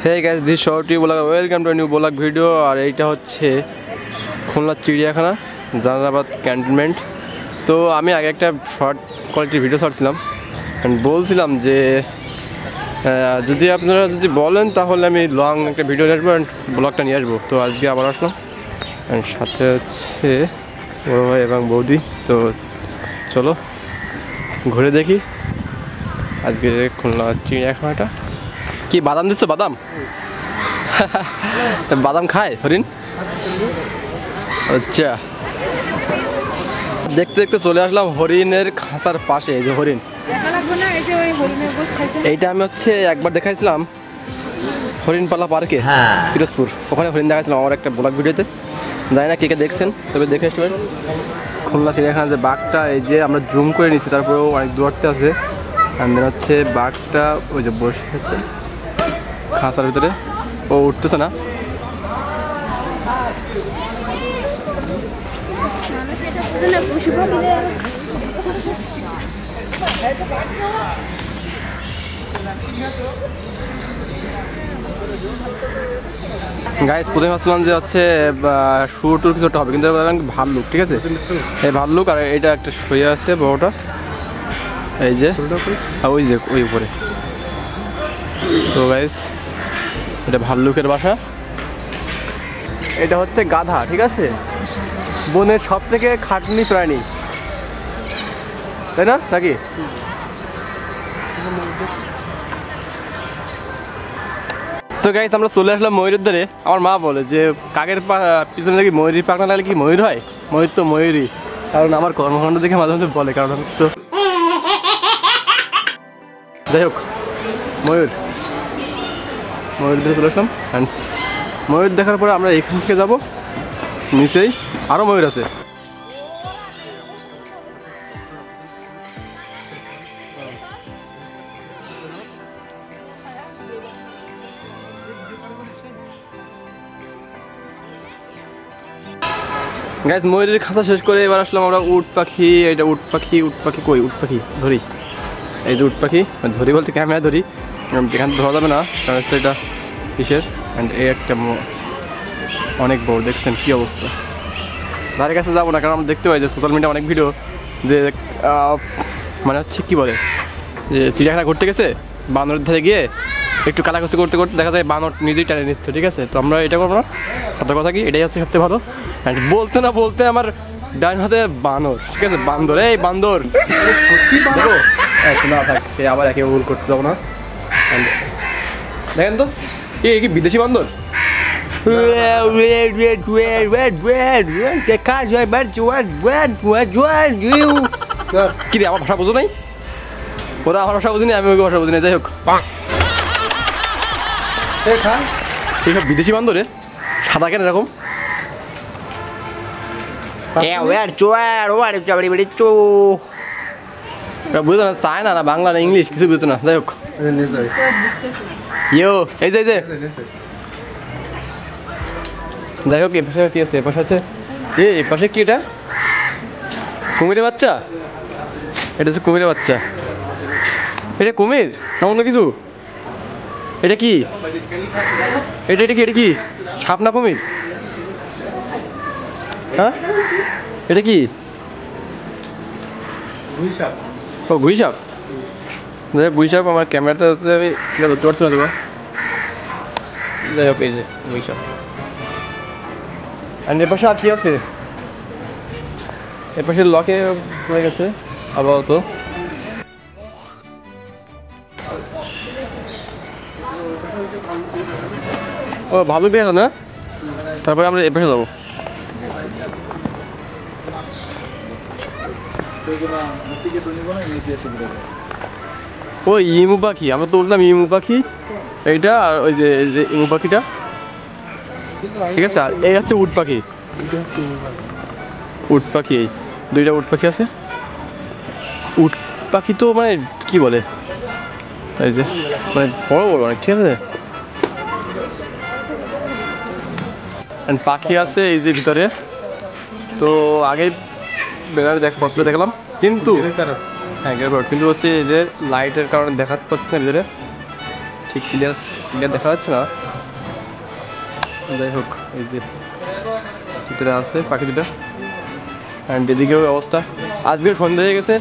Hey guys, this short vlog. Welcome to a new vlog video. আর এইটা হচ্ছে খুলনা চিড়িয়াখানা Jalalabad cantonment. তো আমি আগে একটা শর্ট কোয়ালিটির ভিডিও ছাড়ছিলাম এন্ড বলছিলাম যে যদি আপনারা যদি বলেন তাহলে আমি লং একটা ভিডিও নেবো এন্ড ব্লগটা নিয়ে আসবো। তো আজকে আবার আসলাম এন্ড সাথে হচ্ছে বড় ভাই এবং বৌদি। তো চলো ঘুরে দেখি আজকে খুলনা চিড়িয়াখানাটা। কি বাদাম দিচ্ছ? বাদাম বাদাম খায় হরিণ? আচ্ছা, দেখতে দেখতে চলে আসলাম হরিণের খাঁচার পাশে। এই যে হরিণ, এইটা আমি হচ্ছে একবার দেখাইছিলাম হরিণপালা পার্কে পিরোজপুর, ওখানে হরিণ দেখাইছিলাম আমার একটা ব্লগ ভিডিওতে। জানি না কে কে দেখছেন, তবে দেখে আসতে পারেন। খুলনা চিড়িয়াখানার যে বাঘটা, এই যে আমরা জুম করে নিচ্ছি, তারপরেও অনেক দূরত্বে আছে। আমাদের হচ্ছে বাঘটা ওই যে বসে আছে খাঁচার ভিতরে, ও উঠতেছে না। গাইস প্রথমে ভাবছিলাম যে হচ্ছে শুরু টুর কিছু একটা হবে, কিন্তু ভাল্লুক, ঠিক আছে এই ভাল্লুক। আর এটা একটা শুয়ে আছে বড়টা, এই যে ওই যে ওই উপরে। তো গাইস এটা ভাল্লুকের বাসা। এটা হচ্ছে গাধা, ঠিক আছে, বনের সব থেকে খাটনি প্রাণী, তাই না নাকি? তো গাইস আমরা চলে আসলাম ময়ূরের ধারে। আমার মা বলে যে কাকের পিছনে নাকি ময়ূরী পাখনা লাগলে কি ময়ূর হয়? ময়ূর তো ময়ূরই, কারণ আমার কর্মকাণ্ড দেখে মাঝে মাঝে বলে, কারণ আমি তো যাই হোক ময়ূর ধরে চলে আসলাম। অ্যান্ড ময়ূর দেখার পরে আমরা এখান থেকে যাব নিচেই, আরও ময়ূর আছে। গাইস ময়ূরের খাঁচা শেষ করে এবার আসলাম আমরা উট পাখি। এটা উট পাখি কই? উট পাখি ধরি, এই যে উট পাখি ধরি বলতে ক্যামেরা ধরি, এখান ধরা যাবে না কারণ সেটা কিসের। অ্যান্ড এই একটা অনেক বড়, দেখছেন কি অবস্থা। ধারে কাছে যাবো না কারণ আমরা দেখতে পাই যে সোশ্যাল মিডিয়া অনেক ভিডিও যে মানে হচ্ছে কী বলে যে চিড়িয়াখানা ঘুরতে গেছে, বানরের ধারে গিয়ে একটু কালাকুচি করতে করতে দেখা যায় বানর নিজেই টানে নিচ্ছে, ঠিক আছে। তো আমরা এটা করবো না, সত্যি কথা কি এটাই হচ্ছে সবথেকে ভালো। বলতে না বলতে আমার ডান হাতে বানর, ঠিক আছে, বান্দর, এই বান্দর না থাক, আবার একে ভুল করতে যাবো না। দেখেন তো কি বিদেশি বান্দর, কি রে আমার ভাষা বোঝো নাই? ওরা আমার ভাষা বুঝিনি, আমি ওই ভাষা বুঝিনি। যাই হোক এইসব বিদেশি বান্দরে সাদা কেন এরকম? বুঝতো না, চায় না বাংলা না ইংলিশ কিছু বুঝতো না। যাই হোক ইয়ো এই যে যাই হোক, এপাশে কি আছে? এপাশে আছে এপাশে কি? এটা কুমিরের বাচ্চা, এটা হচ্ছে কুমিরের বাচ্চা। এটা কুমির না অন্য কিছু? এটা কি? এটা কি সাপ না কুমির? হ্যাঁ এটা কি? ও গুই সাপ। গুই সাপ আমার ক্যামেরাতে আমি ধরতে পারছি না। যাই হোক এই যে গুই সাপ। আর এপাশে আর কি আছে? এপাশে লকে হয়ে গেছে আপাতত। ও ভালো বের না, তারপরে আমরা এপাশে যাবো। ওই ইমু পাখি, আমরা তো বললাম ইমু পাখি এইটা, আর ওই যে ইমু পাখিটা, ঠিক আছে। আর এই হচ্ছে উট পাখি, এই দুইটা উট পাখি আছে। উট পাখি তো মানে কি বলে, এই যে মানে বড় অনেক, ঠিক আছে। পাখি আছে এই যে ভিতরে। তো আগে বেড়ার দেখলাম, কিন্তু হ্যাঁ কিন্তু হচ্ছে এই যে লাইটের কারণে দেখাতে পাচ্ছি না ভিতরে ঠিক ক্লিয়ার। ক্লিয়ার দেখা যাচ্ছে না, যাই হোক এই যে ভিতরে আছে পাখি দুটা। অ্যান্ড এদিকেও অবস্থা, আজকের সন্ধ্যা হয়ে গেছে।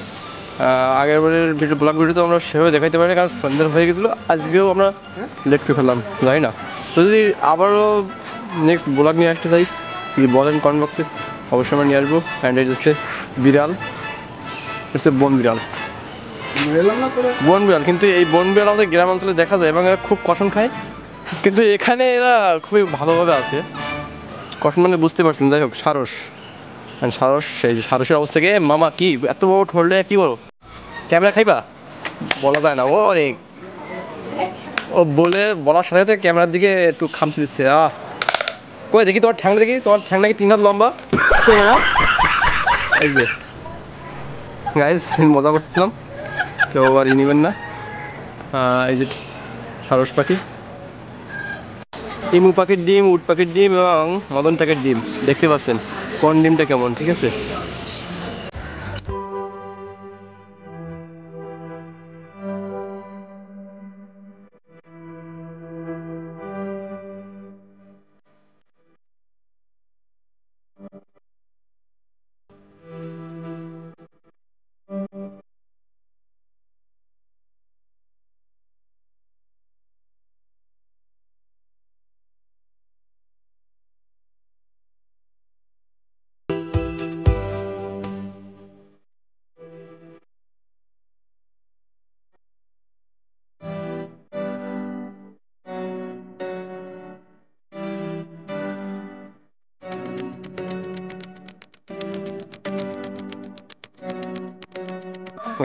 আগের বারের ব্লগ ভিডিও তো আমরা সেভাবে দেখাইতে পারি কারণ সন্ধ্যা হয়ে গেছিলো, আজকেও আমরা লেট করে ফেললাম, জানি না। তো যদি আবারও নেক্সট ব্লগ নিয়ে আসতে চাই যদি বলেন কমেন্ট বক্সে, অবশ্যই আমরা নিয়ে আসবো। অ্যান্ড এটা হচ্ছে বিড়াল, হচ্ছে বন বিড়াল, বন বিড়াল। কিন্তু এই বন বিড়াল আমাদের গ্রাম অঞ্চলে দেখা যায় এবং এরা খুব কষণ খায়, কিন্তু এখানে এরা খুবই ভালোভাবে আছে। কষণ মানে বুঝতে পারছেন, যাই হোক সারস, সারস, সেই সারসের অবস্থা থেকে মামা কি এত বড় ঠোললে কি বলো, ক্যামেরা খাইবা বলা যায় না। ও অনেক ও বলার সাথে সাথে ক্যামেরার দিকে একটু খামচি দিচ্ছে। কই দেখি তোমার ঠ্যাংটা, দেখি তোমার ঠ্যাং নাকি 3 হাত লম্বা। এই যে গাইস মজা করছিলাম, কেউ আর নিবেন না। এই যে সারস পাখি, ইমু পাখির ডিম, উট পাখির ডিম এবং মদন টাকের ডিম, দেখতে পাচ্ছেন কোন ডিমটা কেমন, ঠিক আছে।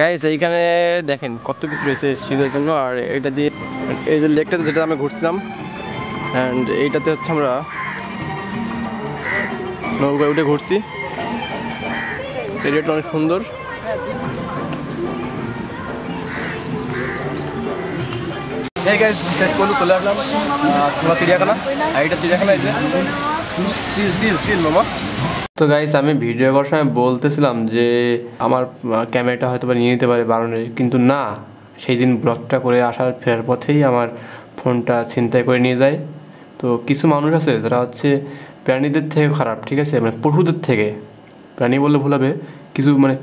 গাইস এইখানে দেখেন কত কিছু রয়েছে শীতের জন্য। আর এটা দিয়ে এই যে লেকটাতে যেটা আমরা ঘুরছিলাম, অ্যান্ড এইটাতে হচ্ছে আমরা নৌকায় উঠে ঘুরছি, এরিয়াটা অনেক সুন্দর। এই গাইস শেষ পর্যন্ত চলে আসলাম তোমার চিড়িয়াখানা, আর এটা চিড়িয়াখানা, এই যে চিল মামা। তো গাইস আমি ভিডিও করার সময় বলতেছিলাম যে আমার ক্যামেরাটা হয়তো বা নিয়ে নিতে পারে বারণের, কিন্তু না, সেই দিন ব্লগটা করে আসার ফেরার পথেই আমার ফোনটা ছিনতাই করে নিয়ে যায়। তো কিছু মানুষ আছে যারা হচ্ছে প্রাণীদের থেকে খারাপ, ঠিক আছে, মানে পশুদের থেকে, প্রাণী বললে ভুল হবে, কিছু মানে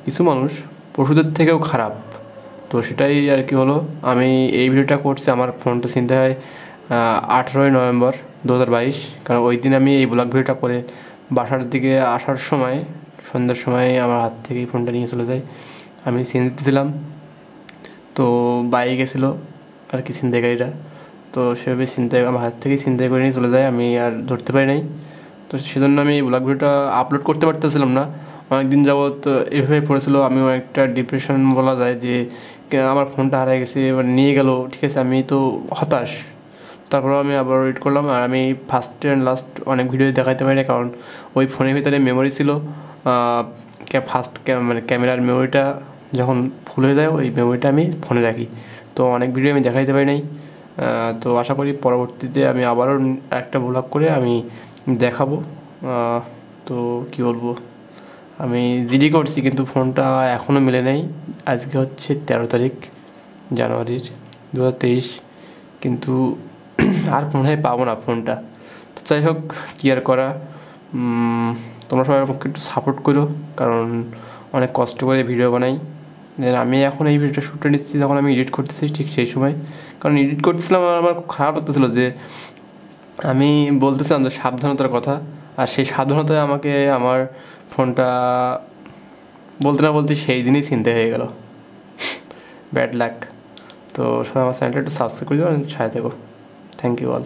কিছু মানুষ পশুদের থেকেও খারাপ। তো সেটাই আর কি হলো, আমি এই ভিডিওটা করছি, আমার ফোনটা ছিনতাই হয় 18ই নভেম্বর 2022। কারণ ওই দিন আমি এই ব্লগ ভিডিওটা করে বাসার দিকে আসার সময় সন্ধ্যার সময় আমার হাত থেকেই ফোনটা নিয়ে চলে যায়। আমি সিএনজিতে ছিলাম, তো বাইকে গেছিলো আর কি ছিনতাইকারীরা, তো সেভাবে আমার হাত থেকেই ছিনতাই করে নিয়ে চলে যায়, আমি আর ধরতে পারি নাই। তো সেজন্য আমি এই ব্লগ ভিডিওটা আপলোড করতে পারতেছিলাম না, অনেকদিন যাবৎ এভাবে পড়েছিল। আমিও একটা ডিপ্রেশন বলা যায় যে আমার ফোনটা হারিয়ে গেছে, এবার নিয়ে গেল, ঠিক আছে, আমি তো হতাশ। তারপরেও আমি আবার ওয়েট করলাম, আর আমি ফার্স্ট অ্যান্ড লাস্ট অনেক ভিডিও দেখাতে পারি না, কারণ ওই ফোনের ভিতরে মেমোরি ছিল, মানে ক্যামেরার মেমোরিটা যখন ফুল হয়ে যায় ওই মেমোরিটা আমি ফোনে রাখি, তো অনেক ভিডিও আমি দেখাইতে পারি নাই। তো আশা করি পরবর্তীতে আমি আবারও একটা ব্লগ করে আমি দেখাবো। তো কি বলবো, আমি জিডি করছি কিন্তু ফোনটা এখনও মেলে নেই। আজকে হচ্ছে 13 তারিখ জানুয়ারির 2023, কিন্তু আর মনে হয় পাবো না ফোনটা। তো যাই হোক, কি আর করা, তোমরা সবাই আমাকে একটু সাপোর্ট করো, কারণ অনেক কষ্ট করে ভিডিও বানাই। দেন আমি এখন এই ভিডিওটা শ্যুটে নিচ্ছি যখন আমি এডিট করতেছি ঠিক সেই সময়, কারণ এডিট করতেছিলাম আর আমার খুব খারাপ লাগতেছিল যে আমি বলতেছিলাম যে সাবধানতার কথা, আর সেই সাবধানতায় আমাকে আমার ফোনটা বলতে না বলতে সেই দিনই ছিনতে হয়ে গেল, ব্যাড লাক। তো সবাই আমার চ্যানেলটা একটু সাবস্ক্রাইব করে দেবেন, সাথে থেকো। Thank you all.